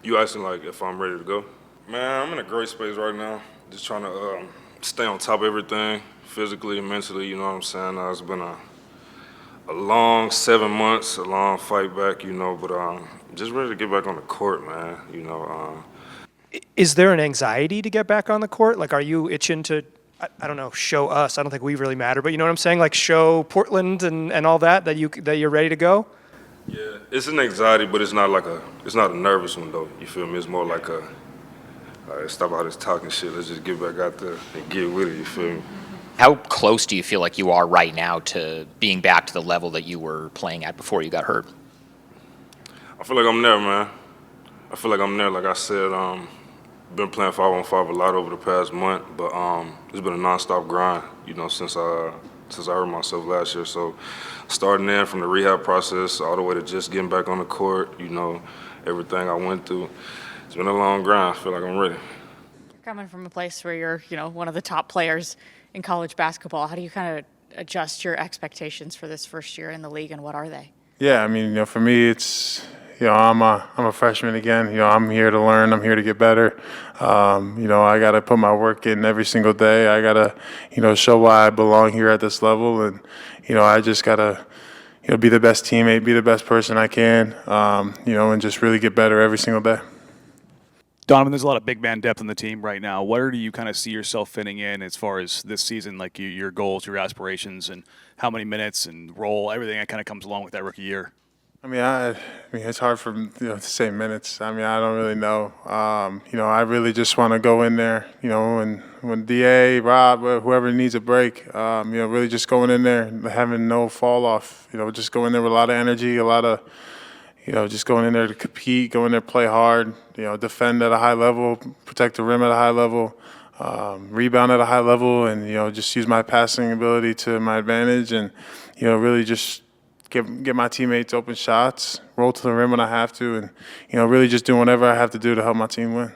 You asking like if I'm ready to go? Man, I'm in a great space right now. Just trying to stay on top of everything, physically and mentally. You know what I'm saying? It's been a long 7 months, a long fight back. But just ready to get back on the court, man. Is there an anxiety to get back on the court? Like, are you itching to, I don't know, show us? I don't think we really matter, but you know what I'm saying? Like, show Portland and all that you're ready to go. Yeah, it's an anxiety, but it's not a nervous one though. You feel me? It's more like all right, stop all this talking shit. Let's just get back out there and get with it. You feel me? How close do you feel like you are right now to being back to the level that you were playing at before you got hurt? I feel like I'm there, man. I feel like I'm there. Like I said, been playing 5-on-5 a lot over the past month, but it's been a nonstop grind. Since I hurt myself last year. So starting in from the rehab process all the way to just getting back on the court. Everything I went through. It's been a long grind. I feel like I'm ready. Coming from a place where you're, one of the top players in college basketball, how do you kind of adjust your expectations for this first year in the league, and what are they? Yeah, I mean, for me, it's I'm a freshman again. I'm here to learn. I'm here to get better. I got to put my work in every single day. I got to, show why I belong here at this level, and I just got to, be the best teammate, be the best person I can, and just really get better every single day. Donovan, there's a lot of big man depth in the team right now. Where do you kind of see yourself fitting in as far as this season, like your goals, your aspirations, and how many minutes and role, everything that kind of comes along with that rookie year? I mean, it's hard for to say minutes. I mean, I don't really know. I really just want to go in there. And when Da, Rob, whoever needs a break, really just going in there, and having no fall off. Just going in there with a lot of energy, a lot of, just going in there to compete, go in there, play hard. Defend at a high level, protect the rim at a high level, rebound at a high level, and just use my passing ability to my advantage, and really just get my teammates open shots, roll to the rim when I have to, and really just do whatever I have to do to help my team win.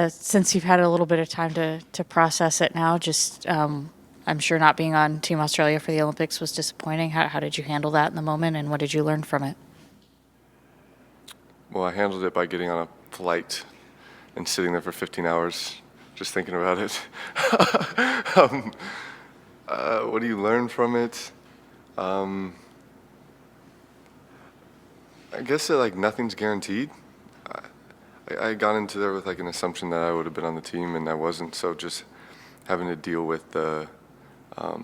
Since you've had a little bit of time to process it now, just I'm sure not being on Team Australia for the Olympics was disappointing. How did you handle that in the moment, and what did you learn from it? Well, I handled it by getting on a flight and sitting there for 15 hours just thinking about it. What do you learn from it? I guess that nothing's guaranteed. I got into there with an assumption that I would have been on the team, and I wasn't. So just having to deal with the, I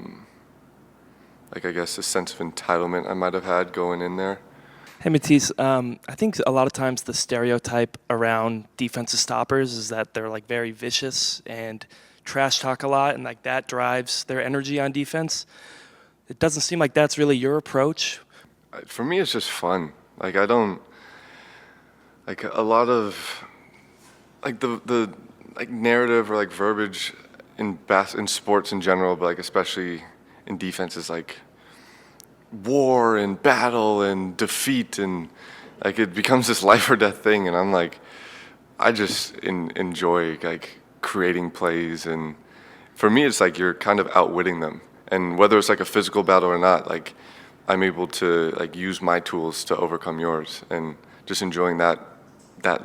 guess, a sense of entitlement I might have had going in there. Hey, Matisse, I think a lot of times the stereotype around defensive stoppers is that they're very vicious and trash talk a lot, and that drives their energy on defense. It doesn't seem like that's really your approach. For me, it's just fun. I don't, a lot of, the narrative or verbiage in sports in general, but especially in defense is war and battle and defeat, and it becomes this life or death thing, and I'm I just enjoy creating plays, and for me it's you're kind of outwitting them, and whether it's a physical battle or not, I'm able to use my tools to overcome yours, and just enjoying that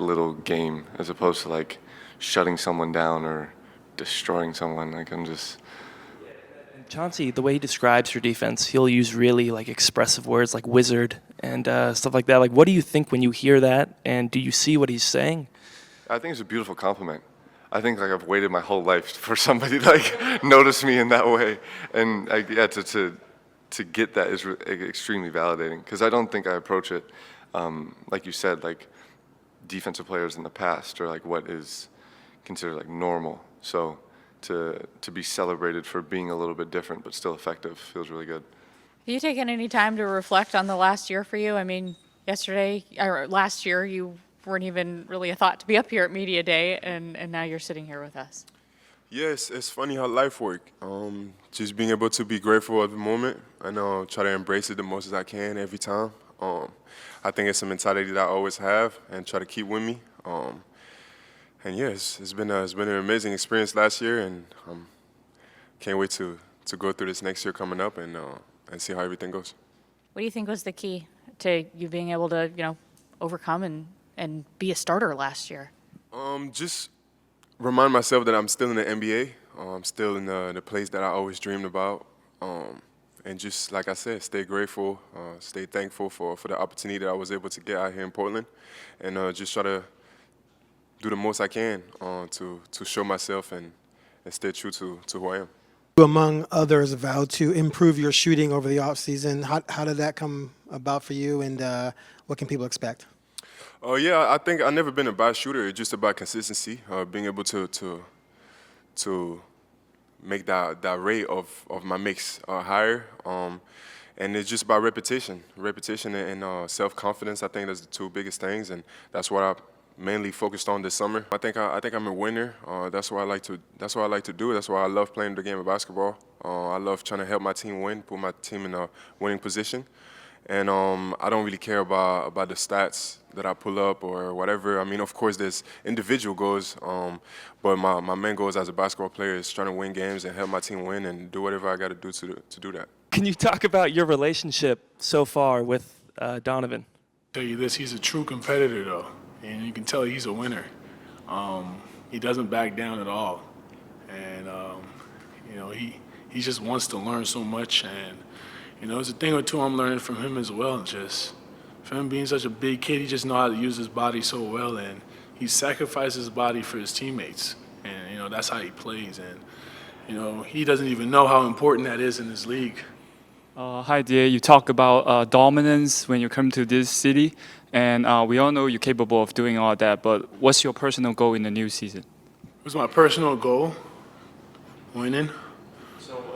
little game as opposed to shutting someone down or destroying someone. I'm just. Chauncey, the way he describes your defense, he'll use really expressive words like wizard and stuff like that. What do you think when you hear that, and do you see what he's saying? I think it's a beautiful compliment. I think I've waited my whole life for somebody to notice me in that way, and to get that is extremely validating, because I don't think I approach it like you said, defensive players in the past, or what is considered normal. So to be celebrated for being a little bit different but still effective feels really good. Have you taken any time to reflect on the last year for you? I mean, last year you weren't even really a thought to be up here at Media Day, and now you're sitting here with us. Yes, it's funny how life works. Just being able to be grateful of the moment. I know, try to embrace it the most as I can every time. I think it's a mentality that I always have and try to keep with me. And yes, it's been an amazing experience last year, and can't wait to go through this next year coming up and see how everything goes. What do you think was the key to you being able to, overcome and and be a starter last year? Just remind myself that I'm still in the NBA. I'm still in the place that I always dreamed about. And just like I said, stay grateful, stay thankful for the opportunity that I was able to get out here in Portland, and just try to do the most I can to show myself and stay true to who I am. You, among others, vowed to improve your shooting over the offseason. How did that come about for you, and what can people expect? Yeah, I think I've never been a bad shooter. It's just about consistency, being able to make that rate of my makes higher. And it's just about repetition and self-confidence. I think that's the two biggest things, and that's what I mainly focused on this summer. I think I'm a winner. That's what I like to do. That's why I love playing the game of basketball. I love trying to help my team win, put my team in a winning position. And I don't really care about the stats that I pull up or whatever. I mean, of course, there's individual goals, but my main goal as a basketball player is trying to win games and help my team win and do whatever I got to do to do that. Can you talk about your relationship so far with Donovan? Tell you this, he's a true competitor, though, and you can tell he's a winner. He doesn't back down at all, and he just wants to learn so much. And there's a thing or two I'm learning from him as well. Just for him being such a big kid, he just knows how to use his body so well, and he sacrifices his body for his teammates, and that's how he plays. And he doesn't even know how important that is in this league. Hi, dear. You talk about dominance when you come to this city, and we all know you're capable of doing all that, but what's your personal goal in the new season? What's my personal goal? Winning.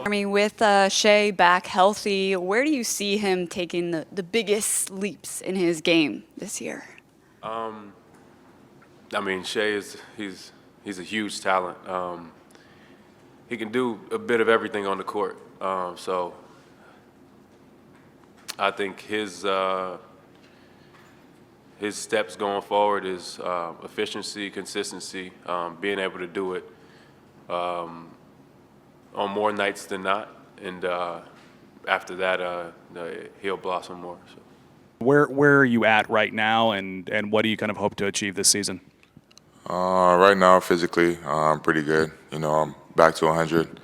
I mean, with Shea back healthy, where do you see him taking the biggest leaps in his game this year? I mean, Shea he's a huge talent. He can do a bit of everything on the court. So I think his steps going forward is efficiency, consistency, being able to do it on more nights than not, and after that, he'll blossom more. So. Where are you at right now, and what do you kind of hope to achieve this season? Right now, physically, I'm pretty good. I'm back to 100.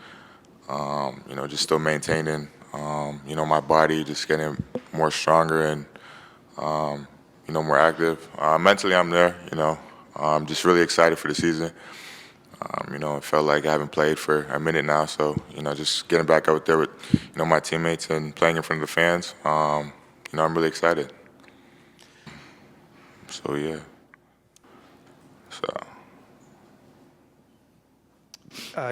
Just still maintaining. My body just getting more stronger and more active. Mentally, I'm there. I'm just really excited for the season. It felt like I haven't played for a minute now, so just getting back out there with my teammates and playing in front of the fans. I'm really excited. So yeah.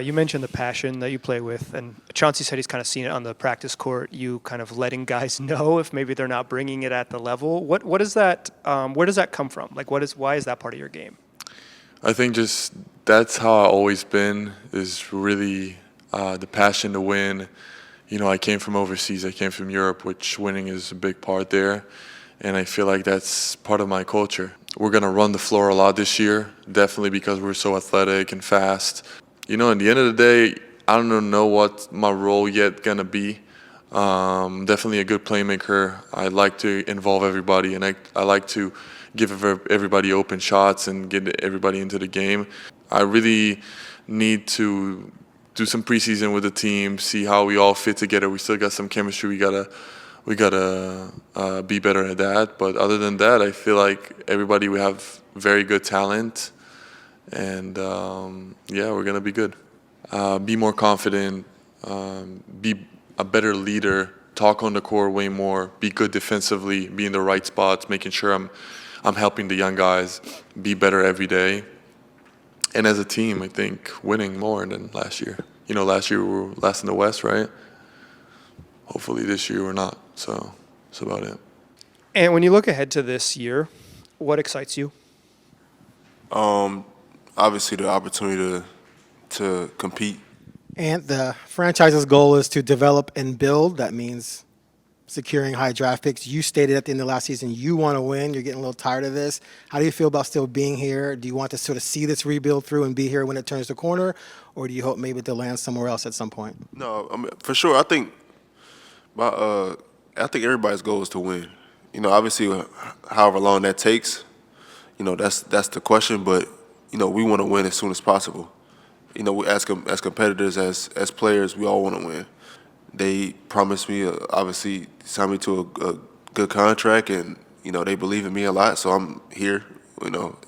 You mentioned the passion that you play with, and Chauncey said he's kind of seen it on the practice court. You kind of letting guys know if maybe they're not bringing it at the level. What is that? Where does that come from? Like, why is that part of your game? I think just that's how I've always been, is really the passion to win. I came from overseas. I came from Europe, which winning is a big part there. And I feel like that's part of my culture. We're going to run the floor a lot this year, definitely because we're so athletic and fast. At the end of the day, I don't know what my role yet going to be. Definitely a good playmaker. I like to involve everybody, and I like to give everybody open shots and get everybody into the game. I really need to do some preseason with the team, see how we all fit together. We still got some chemistry. We gotta be better at that. But other than that, I feel like we have very good talent, and we're gonna be good. Be more confident. Be a better leader. Talk on the court way more. Be good defensively. Be in the right spots. Making sure I'm helping the young guys be better every day. And as a team, I think winning more than last year. Last year we were last in the West, right? Hopefully this year we're not. So that's about it. And when you look ahead to this year, what excites you? Obviously the opportunity to compete. And the franchise's goal is to develop and build. That means securing high draft picks. You stated at the end of last season you want to win. You're getting a little tired of this. How do you feel about still being here? Do you want to sort of see this rebuild through and be here when it turns the corner? Or do you hope maybe to land somewhere else at some point? No, for sure. I think everybody's goal is to win. Obviously, however long that takes, that's the question. But we want to win as soon as possible. As competitors, as players, we all want to win. They promised me, obviously, signed me to a good contract, and they believe in me a lot. So I'm here,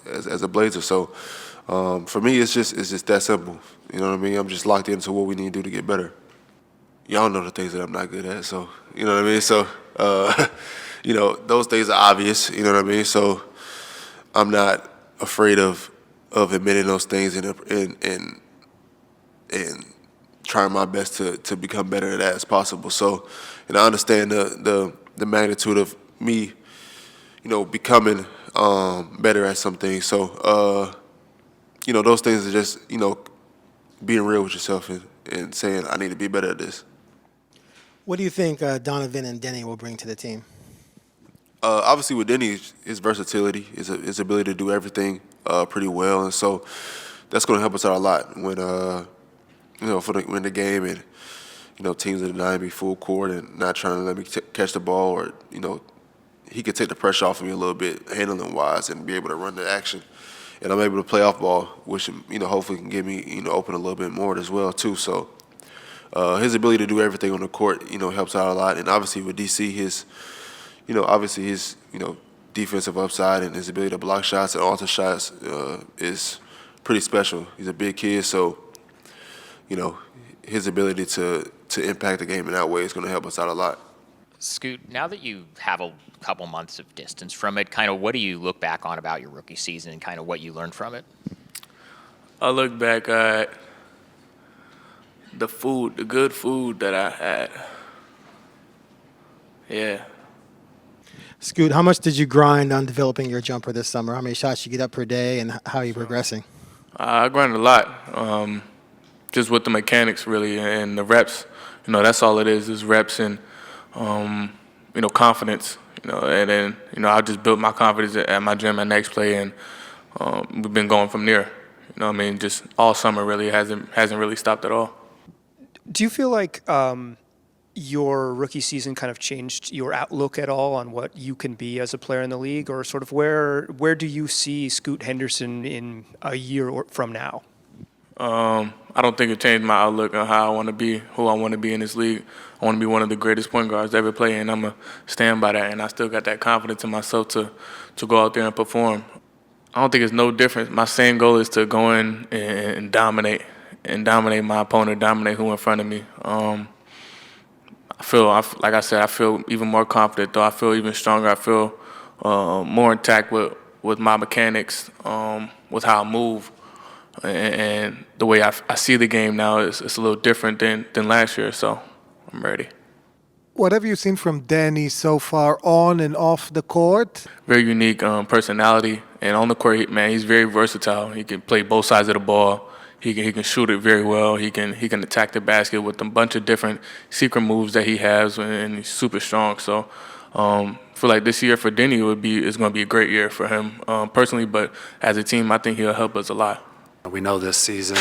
as a Blazer. So for me, it's just that simple. You know what I mean? I'm just locked into what we need to do to get better. Y'all know the things that I'm not good at, so you know what I mean. So those things are obvious. You know what I mean. So I'm not afraid of admitting those things and trying my best to become better at that as possible. So, I understand the magnitude of me, becoming better at some things. So, those things are just, being real with yourself and saying, I need to be better at this. What do you think Donovan and Denny will bring to the team? Obviously, with Denny, his versatility, his ability to do everything pretty well. And so that's going to help us out a lot when, win the game and, teams are denying me full court and not trying to let me catch the ball, or, he could take the pressure off of me a little bit, handling-wise, and be able to run the action. And I'm able to play off ball, which, hopefully can get me, open a little bit more as well, too. So his ability to do everything on the court, helps out a lot. And obviously with DC, his defensive upside and his ability to block shots and alter shots is pretty special. He's a big kid, so, his ability to impact the game in that way is going to help us out a lot. Scoot, now that you have a couple months of distance from it, kind of what do you look back on about your rookie season and kind of what you learned from it? I look back at the good food that I had. Yeah. Scoot, how much did you grind on developing your jumper this summer? How many shots you get up per day, and how are you progressing? I grind a lot, just with the mechanics, really, and the reps. That's all it is reps and, confidence. And then, I just built my confidence at my gym at Next Play, and we've been going from there. Just all summer really hasn't really stopped at all. Do you feel like your rookie season kind of changed your outlook at all on what you can be as a player in the league, or sort of where do you see Scoot Henderson in a year from now? I don't think it changed my outlook on how I want to be, who I want to be in this league. I want to be one of the greatest point guards to ever play, and I'm going to stand by that. And I still got that confidence in myself to go out there and perform. I don't think it's no different. My same goal is to go in and dominate my opponent, dominate who in front of me. I feel even more confident, though. I feel even stronger. I feel more intact with my mechanics, with how I move. And the way I see the game now is a little different than last year, so I'm ready. What have you seen from Danny so far on and off the court? Very unique personality, and on the court, he's very versatile. He can play both sides of the ball. He can shoot it very well. He can attack the basket with a bunch of different secret moves that he has, and he's super strong. So I feel like this year for Denny is going to be a great year for him personally, but as a team, I think he'll help us a lot. We know this season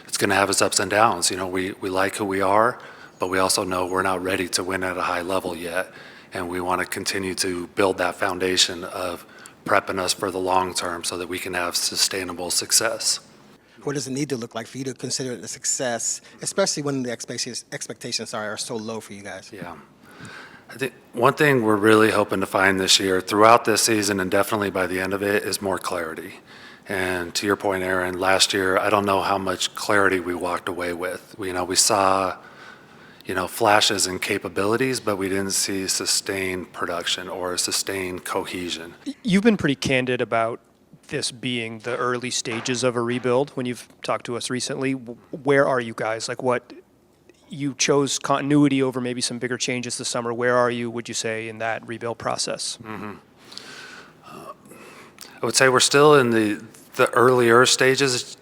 it's going to have its ups and downs. We like who we are, but we also know we're not ready to win at a high level yet, and we want to continue to build that foundation of prepping us for the long term so that we can have sustainable success. What does it need to look like for you to consider it a success, especially when the expectations are so low for you guys? Yeah. I think one thing we're really hoping to find this year, throughout this season and definitely by the end of it, is more clarity. And to your point, Aaron, last year, I don't know how much clarity we walked away with. We saw, flashes and capabilities, but we didn't see sustained production or sustained cohesion. You've been pretty candid about this being the early stages of a rebuild when you've talked to us recently. Where are you guys? Like, what you chose continuity over maybe some bigger changes this summer. Where are you, would you say, in that rebuild process? Mm-hmm. I would say we're still in the earlier stages,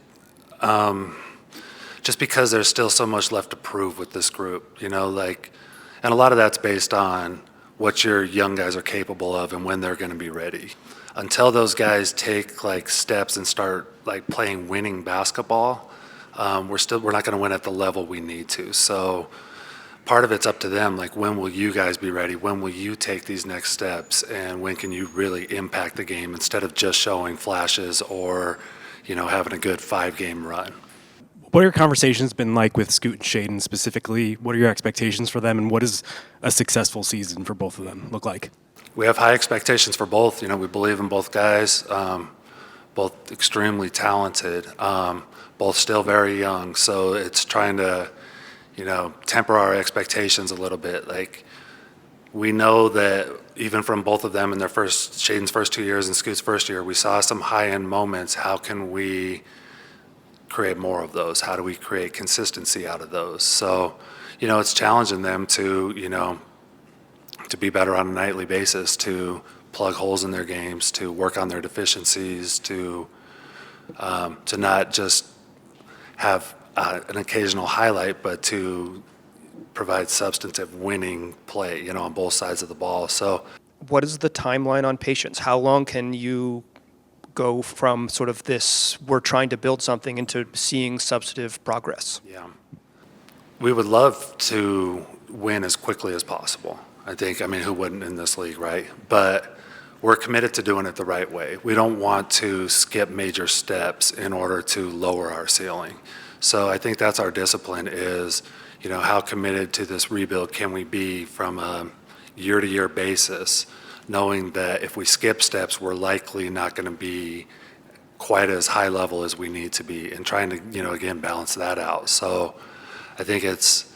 just because there's still so much left to prove with this group, and a lot of that's based on what your young guys are capable of and when they're going to be ready. Until those guys take steps and start playing winning basketball, we're not going to win at the level we need to. So part of it's up to them. Like, when will you guys be ready? When will you take these next steps? And when can you really impact the game instead of just showing flashes or, having a good 5-game run? What are your conversations been like with Scoot and Shaden specifically? What are your expectations for them, and what does a successful season for both of them look like? We have high expectations for both. We believe in both guys, both extremely talented, both still very young. So it's trying to, temper our expectations a little bit. Like, we know that even from both of them in Shaden's first 2 years and Scoot's first year, we saw some high-end moments. How can we create more of those? How do we create consistency out of those? So, it's challenging them to, to be better on a nightly basis, to plug holes in their games, to work on their deficiencies, to not just have an occasional highlight, but to provide substantive winning play, on both sides of the ball. So, What is the timeline on patience? How long can you go from sort of this, we're trying to build something, into seeing substantive progress? Yeah. We would love to win as quickly as possible. I mean, who wouldn't in this league, right? But we're committed to doing it the right way. We don't want to skip major steps in order to lower our ceiling. So I think that's our discipline is, how committed to this rebuild can we be from a year-to-year basis, knowing that if we skip steps, we're likely not going to be quite as high level as we need to be, and trying to, again, balance that out. So I think it's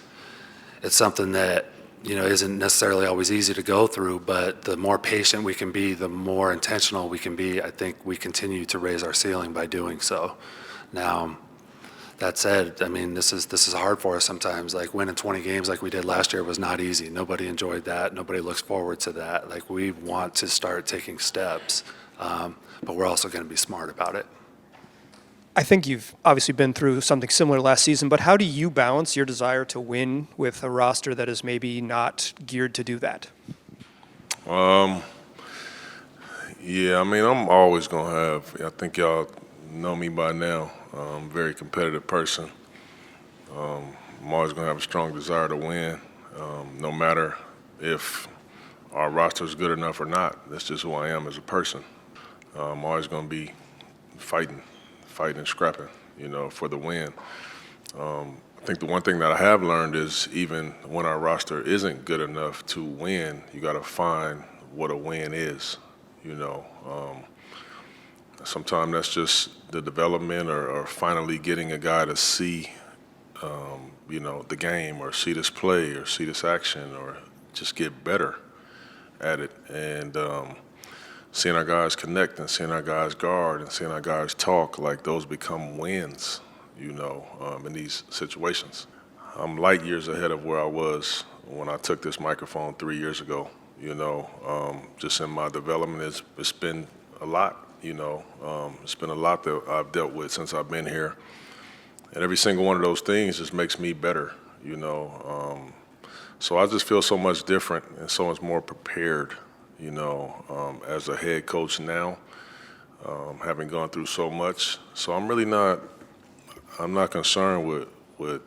something that, isn't necessarily always easy to go through, but the more patient we can be, the more intentional we can be. I think we continue to raise our ceiling by doing so. Now, that said, I mean, this is hard for us sometimes. Like, winning 20 games like we did last year was not easy. Nobody enjoyed that. Nobody looks forward to that. Like, we want to start taking steps, but we're also going to be smart about it. I think you've obviously been through something similar last season, but how do you balance your desire to win with a roster that is maybe not geared to do that? Yeah, I mean, I'm always going to have, I think y'all know me by now. I'm a very competitive person. I'm always going to have a strong desire to win, no matter if our roster is good enough or not. That's just who I am as a person. I'm always going to be fighting and scrapping, for the win. I think the one thing that I have learned is even when our roster isn't good enough to win, you got to find what a win is, Sometimes that's just the development or finally getting a guy to see, the game, or see this play or see this action, or just get better at it. And seeing our guys connect and seeing our guys guard and seeing our guys talk, like those become wins, in these situations. I'm light years ahead of where I was when I took this microphone 3 years ago, just in my development. It's been a lot, it's been a lot that I've dealt with since I've been here. And every single one of those things just makes me better, So I just feel so much different and so much more prepared, as a head coach now, having gone through so much. So I'm not concerned with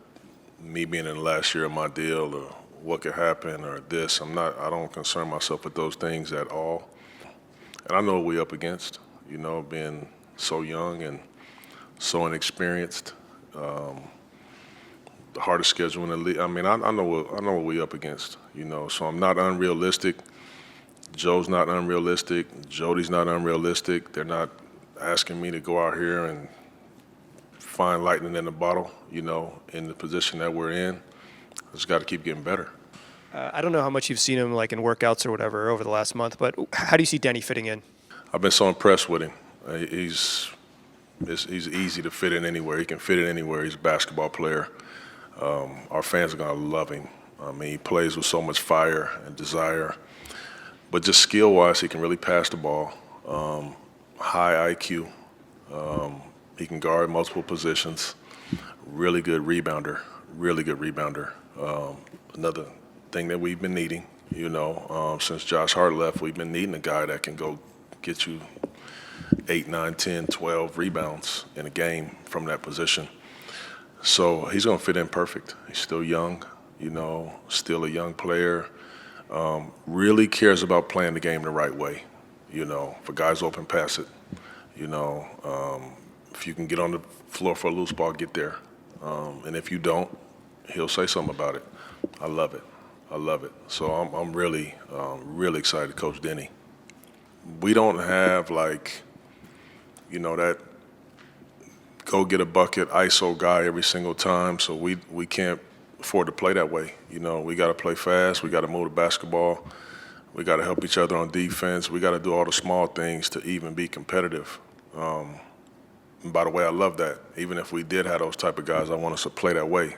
me being in the last year of my deal or what could happen or this. I don't concern myself with those things at all. And I know what we're up against, being so young and so inexperienced. The hardest schedule in the league. I mean, I know what we're up against, So I'm not unrealistic. Joe's not unrealistic. Jody's not unrealistic. They're not asking me to go out here and find lightning in the bottle, in the position that we're in. I just got to keep getting better. I don't know how much you've seen him like in workouts or whatever over the last month, but how do you see Denny fitting in? I've been so impressed with him. He's easy to fit in anywhere. He can fit in anywhere. He's a basketball player. Our fans are going to love him. I mean, he plays with so much fire and desire. But just skill-wise, he can really pass the ball. High IQ. He can guard multiple positions. Really good rebounder. Another thing that we've been needing, since Josh Hart left, we've been needing a guy that can go get you 8, 9, 10, 12 rebounds in a game from that position. So he's going to fit in perfect. He's still young. Still a young player. Really cares about playing the game the right way. If a guy's open, pass it. If you can get on the floor for a loose ball, get there. And if you don't, he'll say something about it. I love it. I love it. So I'm really, really excited, Coach Denny. We don't have that go get a bucket ISO guy every single time. So we can't afford to play that way. We got to play fast. We got to move the basketball. We got to help each other on defense. We got to do all the small things to even be competitive. And by the way, I love that. Even if we did have those type of guys, I want us to play that way.